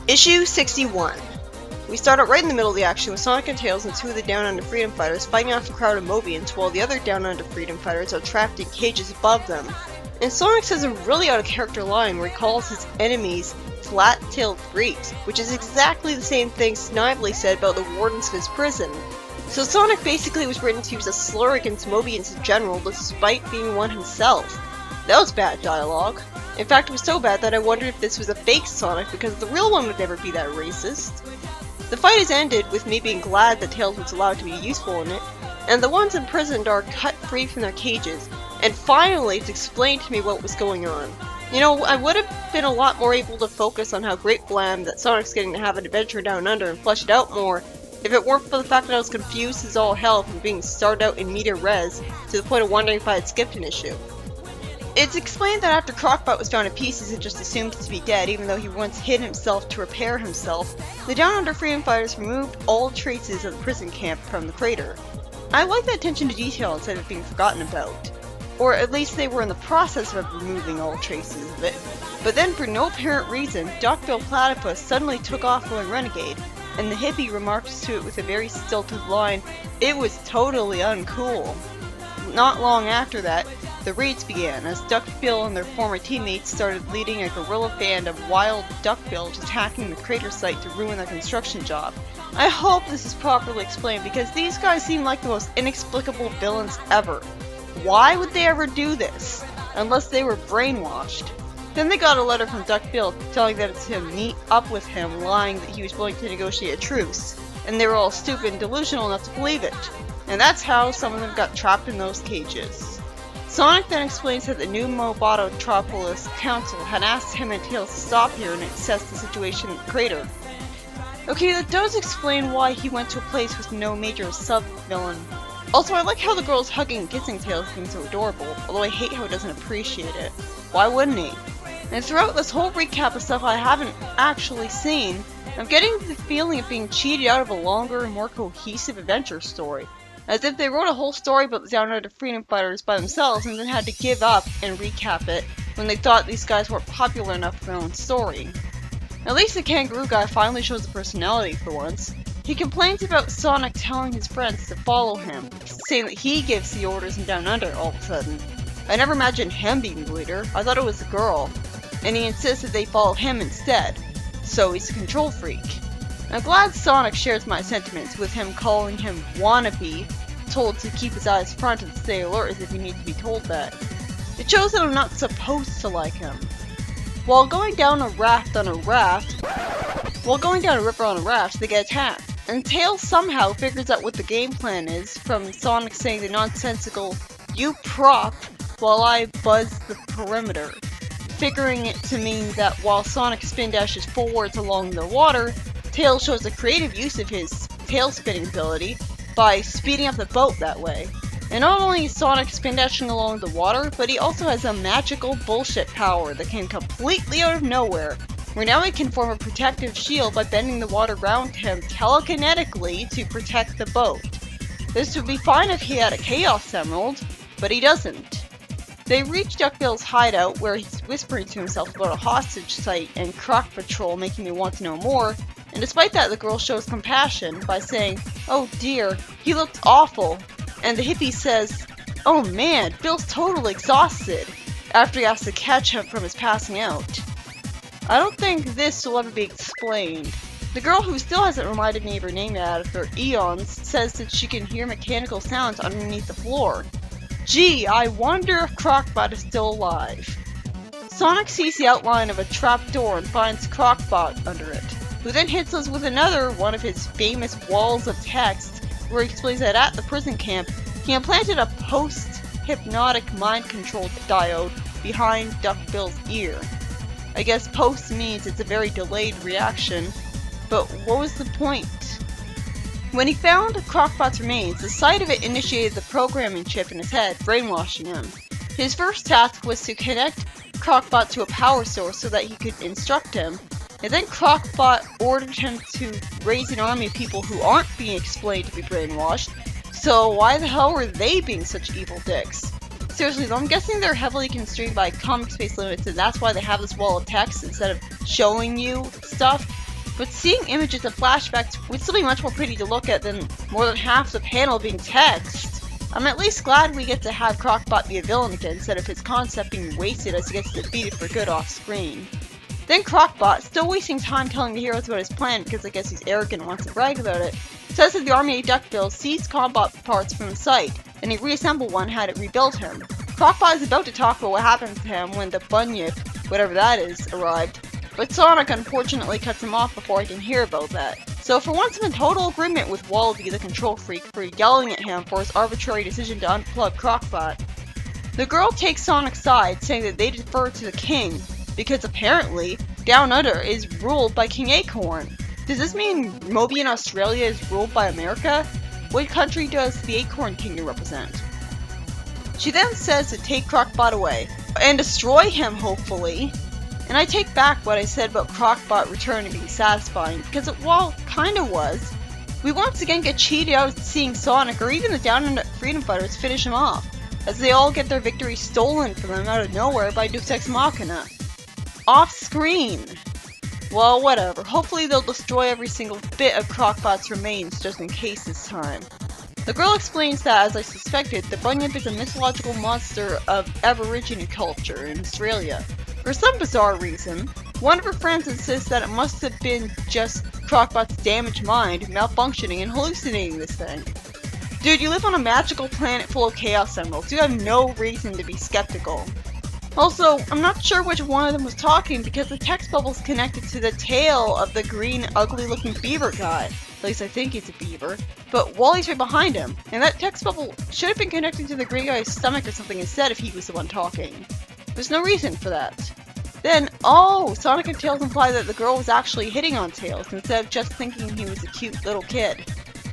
Issue 61. We start out right in the middle of the action with Sonic and Tails and two of the Down Under Freedom Fighters fighting off a crowd of Mobians while the other Down Under Freedom Fighters are trapped in cages above them. And Sonic says a really out of character line where he calls his enemies flat-tailed freaks, which is exactly the same thing Snively said about the wardens of his prison. So Sonic basically was written to use a slur against Mobians in general despite being one himself. That was bad dialogue. In fact, it was so bad that I wondered if this was a fake Sonic because the real one would never be that racist. The fight is ended with me being glad that Tails was allowed to be useful in it, and the ones imprisoned are cut free from their cages, and finally it's explained to me what was going on. You know, I would have been a lot more able to focus on how great blam that Sonic's getting to have an adventure down under and flesh it out more if it weren't for the fact that I was confused as all hell from being started out in media res to the point of wondering if I had skipped an issue. It's explained that after Crocbot was found in pieces and just assumed to be dead even though he once hid himself to repair himself, the Down Under Freedom Fighters removed all traces of the prison camp from the crater. I like that attention to detail instead of being forgotten about. Or at least they were in the process of removing all traces of it. But then for no apparent reason, Duckbill Platypus suddenly took off going renegade, and the hippie remarked to it with a very stilted line, "It was totally uncool." Not long after that, the raids began, as Duckbill and their former teammates started leading a guerrilla band of wild duckbills attacking the crater site to ruin their construction job. I hope this is properly explained because these guys seem like the most inexplicable villains ever. Why would they ever do this? Unless they were brainwashed. Then they got a letter from Duckbill telling them to meet up with him, lying that he was willing to negotiate a truce, and they were all stupid and delusional enough to believe it. And that's how some of them got trapped in those cages. Sonic then explains that the new Mobototropolis Council had asked him and Tails to stop here and assess the situation in the crater. Okay, that does explain why he went to a place with no major sub-villain. Also, I like how the girl's hugging and kissing Tails being so adorable, although I hate how he doesn't appreciate it. Why wouldn't he? And throughout this whole recap of stuff I haven't actually seen, I'm getting the feeling of being cheated out of a longer and more cohesive adventure story. As if they wrote a whole story about the Down Under Freedom Fighters by themselves and then had to give up and recap it when they thought these guys weren't popular enough for their own story. At least the kangaroo guy finally shows a personality for once. He complains about Sonic telling his friends to follow him, saying that he gives the orders in Down Under all of a sudden. I never imagined him being the leader, I thought it was the girl, and he insists that they follow him instead, so he's a control freak. I'm glad Sonic shares my sentiments, with him calling him wannabe, told to keep his eyes front and stay alert as if he needs to be told that. It shows that I'm not supposed to like him. While going down a river on a raft, they get attacked, and Tails somehow figures out what the game plan is from Sonic saying the nonsensical, "You prop," while I buzz the perimeter, figuring it to mean that while Sonic spin dashes forwards along the water, Tails shows a creative use of his tail spinning ability by speeding up the boat that way. And not only is Sonic spin dashing along the water, but he also has a magical bullshit power that came completely out of nowhere, where now he can form a protective shield by bending the water around him telekinetically to protect the boat. This would be fine if he had a Chaos Emerald, but he doesn't. They reach Duckbill's hideout where he's whispering to himself about a hostage site and Croc Patrol, making me want to know more, and despite that the girl shows compassion by saying, "Oh dear, he looked awful," and the hippie says, "Oh man, Bill's totally exhausted," after he asks to catch him from his passing out. I don't think this will ever be explained. The girl, who still hasn't reminded me of her name yet after eons, says that she can hear mechanical sounds underneath the floor. Gee, I wonder if Crocbot is still alive. Sonic sees the outline of a trapdoor and finds Crocbot under it, who then hits us with another one of his famous walls of text, where he explains that at the prison camp, he implanted a post-hypnotic mind-control diode behind Duckbill's ear. I guess post means it's a very delayed reaction, but what was the point? When he found Crocbot's remains, the sight of it initiated the programming chip in his head, brainwashing him. His first task was to connect Crocbot to a power source so that he could instruct him, and then Crocbot ordered him to raise an army of people who aren't being explained to be brainwashed, so why the hell were they being such evil dicks? Seriously though, I'm guessing they're heavily constrained by comic space limits and that's why they have this wall of text instead of showing you stuff. but seeing images of flashbacks would still be much more pretty to look at than more than half the panel being text. I'm at least glad we get to have Crocbot be a villain again instead of his concept being wasted as he gets defeated for good off screen. Then Crocbot, still wasting time telling the heroes about his plan because I guess he's arrogant and wants to brag about it, says that the army of duckbills seized combat parts from the site, and he reassembled one had it rebuilt him. Crocbot is about to talk about what happened to him when the bunyip, whatever that is, arrived, but Sonic unfortunately cuts him off before I can hear about that. So for once I'm in total agreement with Wallaby the control freak for yelling at him for his arbitrary decision to unplug Crocbot. The girl takes Sonic's side, saying that they defer to the king, because apparently, Down Under is ruled by King Acorn. Does this mean Moby in Australia is ruled by America? What country does the Acorn Kingdom represent? She then says to take Crocbot away, and destroy him hopefully. And I take back what I said about Crocbot returning being satisfying, because it, well, kinda was. We once again get cheated out of seeing Sonic or even the Down Under Freedom Fighters finish him off, as they all get their victory stolen from them out of nowhere by Deus Ex Machina. Off screen! Well, whatever. Hopefully they'll destroy every single bit of Crocbot's remains just in case this time. The girl explains that, as I suspected, the bunyip is a mythological monster of Aborigine culture in Australia. For some bizarre reason, one of her friends insists that it must have been just Crocbot's damaged mind malfunctioning and hallucinating this thing. Dude, you live on a magical planet full of Chaos Emeralds. You have no reason to be skeptical. Also, I'm not sure which one of them was talking because the text bubble's connected to the tail of the green, ugly-looking beaver guy. At least I think he's a beaver. But Wally's right behind him, and that text bubble should have been connected to the green guy's stomach or something instead if he was the one talking. There's no reason for that. Then, oh, Sonic and Tails imply that the girl was actually hitting on Tails instead of just thinking he was a cute little kid.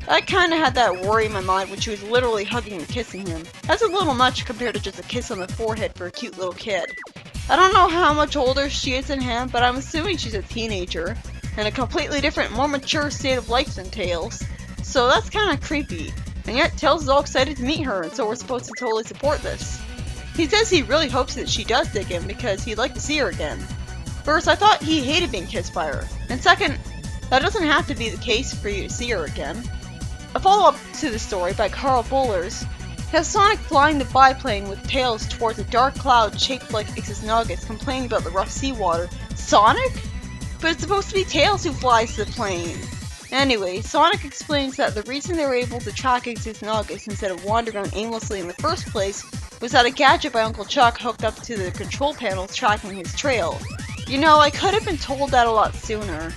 I kinda had that worry in my mind when she was literally hugging and kissing him. That's a little much compared to just a kiss on the forehead for a cute little kid. I don't know how much older she is than him, but I'm assuming she's a teenager, and a completely different, more mature state of life than Tails. So that's kinda creepy. And yet Tails is all excited to meet her, and so we're supposed to totally support this. He says he really hopes that she does dig him because he'd like to see her again. First, I thought he hated being kissed by her. And second, that doesn't have to be the case for you to see her again. A follow-up to the story by Carl Bollers has Sonic flying the biplane with Tails towards a dark cloud shaped like Ix's nuggets, complaining about the rough seawater. Sonic? But it's supposed to be Tails who flies the plane. Anyway, Sonic explains that the reason they were able to track Ix's nuggets instead of wandering around aimlessly in the first place was that a gadget by Uncle Chuck hooked up to the control panels tracking his trail. You know, I could have been told that a lot sooner.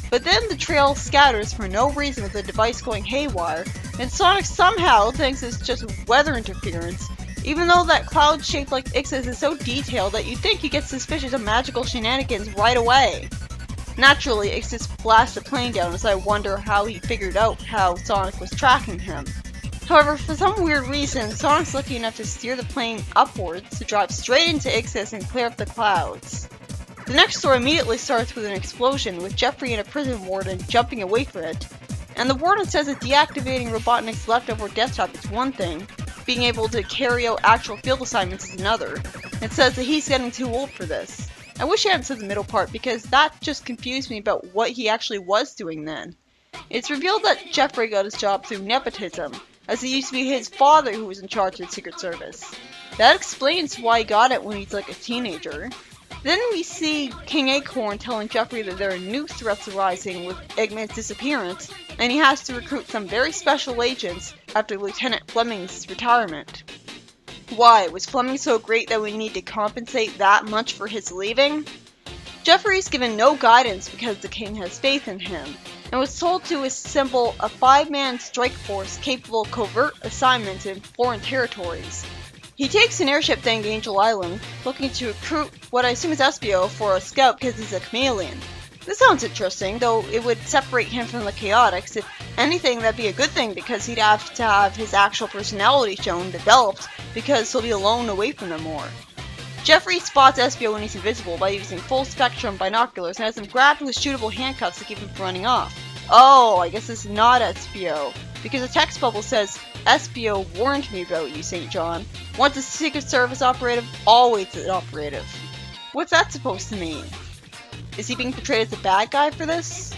But then the trail scatters for no reason with the device going haywire, and Sonic somehow thinks it's just weather interference, even though that cloud shaped like Ix's is so detailed that you'd think he gets suspicious of magical shenanigans right away. Naturally, Ixis blasts the plane down as I wonder how he figured out how Sonic was tracking him. However, for some weird reason, Sonic's lucky enough to steer the plane upwards to drive straight into Ixis and clear up the clouds. The next story immediately starts with an explosion, with Jeffrey and a prison warden jumping away from it, and the warden says that deactivating Robotnik's leftover desktop is one thing, being able to carry out actual field assignments is another, and says that he's getting too old for this. I wish he hadn't said the middle part because that just confused me about what he actually was doing then. It's revealed that Jeffrey got his job through nepotism, as it used to be his father who was in charge of the Secret Service. That explains why he got it when he's like a teenager. Then we see King Acorn telling Jeffrey that there are new threats arising with Eggman's disappearance, and he has to recruit some very special agents after Lieutenant Fleming's retirement. Why? Was Fleming so great that we need to compensate that much for his leaving? Jeffrey's given no guidance because the king has faith in him, and was told to assemble a 5-man strike force capable of covert assignments in foreign territories. He takes an airship thank Angel Island, looking to recruit what I assume is Espio for a scout because he's a chameleon. This sounds interesting, though it would separate him from the Chaotix. If anything, that'd be a good thing because he'd have to have his actual personality shown, developed, because he'll be alone away from them more. Jeffrey spots Espio when he's invisible by using full spectrum binoculars and has him grabbed with shootable handcuffs to keep him from running off. Oh, I guess it's not Espio, because the text bubble says, Espio warned me about you, St. John. Once a Secret Service operative, always an operative. What's that supposed to mean? Is he being portrayed as a bad guy for this?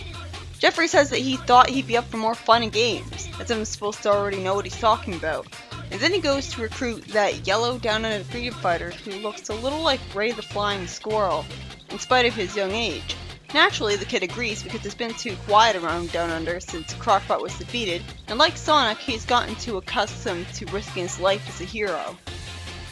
Jeffrey says that he thought he'd be up for more fun and games, as if I'm supposed to already know what he's talking about. And then he goes to recruit that yellow down under freedom fighter who looks a little like Ray the Flying Squirrel, in spite of his young age. Naturally, the kid agrees because it's been too quiet around Down Under since Crockbot was defeated, and like Sonic, he's gotten too accustomed to risking his life as a hero.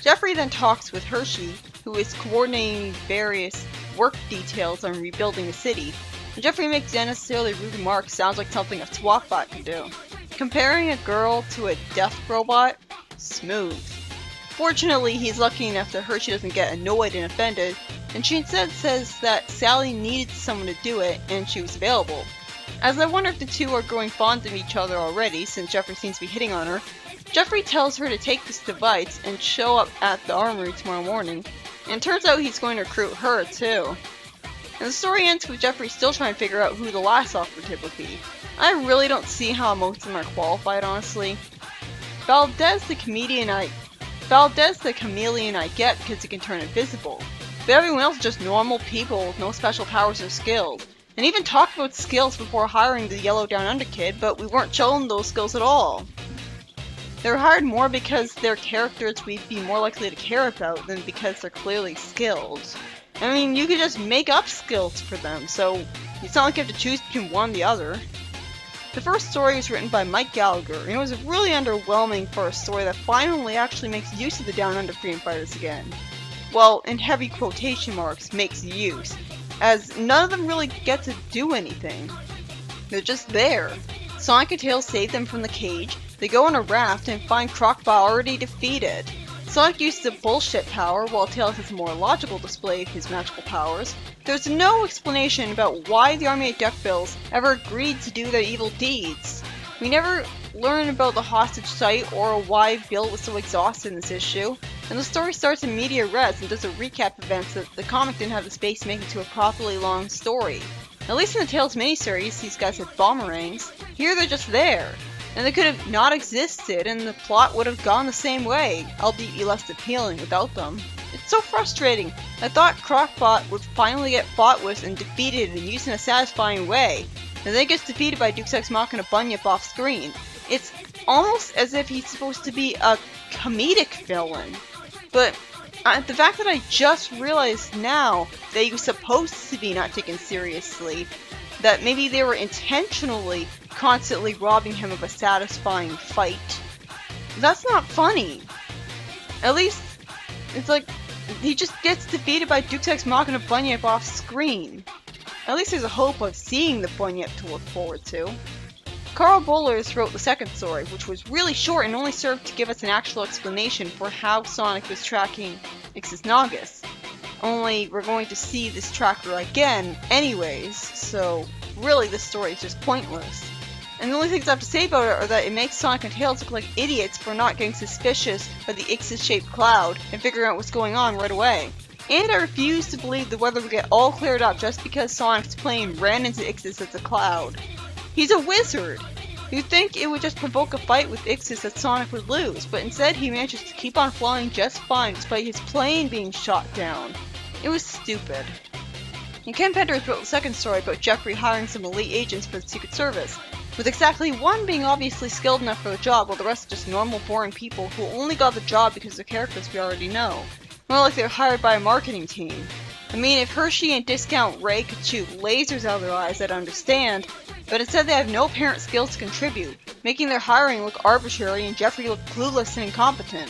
Jeffrey then talks with Hershey, who is coordinating various work details on rebuilding the city, and Jeffrey makes the unnecessarily rude remark sounds like something a SWATbot could do. Comparing a girl to a death robot? Smooth. Fortunately, he's lucky enough that Hershey doesn't get annoyed and offended, and she instead says that Sally needed someone to do it and she was available. As I wonder if the two are growing fond of each other already, since Jeffrey seems to be hitting on her, Jeffrey tells her to take this device and show up at the armory tomorrow morning, and it turns out he's going to recruit her too. And the story ends with Jeffrey still trying to figure out who the last operative would be. I really don't see how most of them are qualified, honestly. Valdez the chameleon I get because he can turn invisible, but everyone else is just normal people with no special powers or skills. And even talked about skills before hiring the yellow down under kid, but we weren't shown those skills at all. They're hired more because they're characters we'd be more likely to care about than because they're clearly skilled. I mean, you could just make up skills for them, so it's not like you have to choose between one or the other. The first story was written by Mike Gallagher, and it was really underwhelming for a story that finally actually makes use of the Down Under freedom fighters again. Well, in heavy quotation marks, makes use, as none of them really get to do anything. They're just there. Sonic and Tails save them from the cage, they go on a raft and find Crockbot already defeated. Sonic uses a bullshit power, while Tails has a more logical display of his magical powers. There's no explanation about why the Army of Duckbills ever agreed to do their evil deeds. We never learn about the hostage site or why Bill was so exhausted in this issue, and the story starts in media res and does a recap of events that the comic didn't have the space to make into a properly long story. At least in the Tails miniseries, these guys had boomerangs. Here they're just there. And they could have not existed, and the plot would have gone the same way, albeit less appealing without them. It's so frustrating. I thought Crockbot would finally get fought with and defeated and used in a satisfying way, and then gets defeated by Deus Ex Machina Bunyip off screen. It's almost as if he's supposed to be a comedic villain. But the fact that I just realized now that he was supposed to be not taken seriously, that maybe they were intentionally constantly robbing him of a satisfying fight. That's not funny. At least, it's like, he just gets defeated by Deus Ex Machina Bunyip off screen. At least there's a hope of seeing the Bunyip to look forward to. Carl Bollers wrote the second story, which was really short and only served to give us an actual explanation for how Sonic was tracking Ixis Naugus. Only we're going to see this tracker again anyways, so really this story is just pointless. And the only things I have to say about it are that it makes Sonic and Tails look like idiots for not getting suspicious of the Ixis-shaped cloud and figuring out what's going on right away. And I refuse to believe the weather will get all cleared up just because Sonic's plane ran into Ixis as a cloud. He's a wizard! You'd think it would just provoke a fight with Ixis that Sonic would lose, but instead he manages to keep on flying just fine despite his plane being shot down. It was stupid. And Ken Penders wrote the second story about Jeffrey hiring some elite agents for the Secret Service, with exactly one being obviously skilled enough for the job while the rest are just normal boring people who only got the job because they're characters we already know. More like they're hired by a marketing team. I mean, if Hershey and Discount Ray could shoot lasers out of their eyes, I'd understand, but instead they have no apparent skills to contribute, making their hiring look arbitrary and Jeffrey look clueless and incompetent.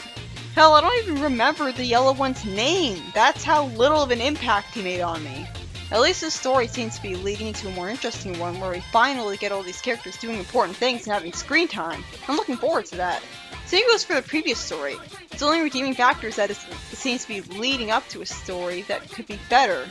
Hell, I don't even remember the yellow one's name. That's how little of an impact he made on me. At least this story seems to be leading into a more interesting one where we finally get all these characters doing important things and having screen time. I'm looking forward to that. Same goes for the previous story. Its only redeeming factor is that it seems to be leading up to a story that could be better.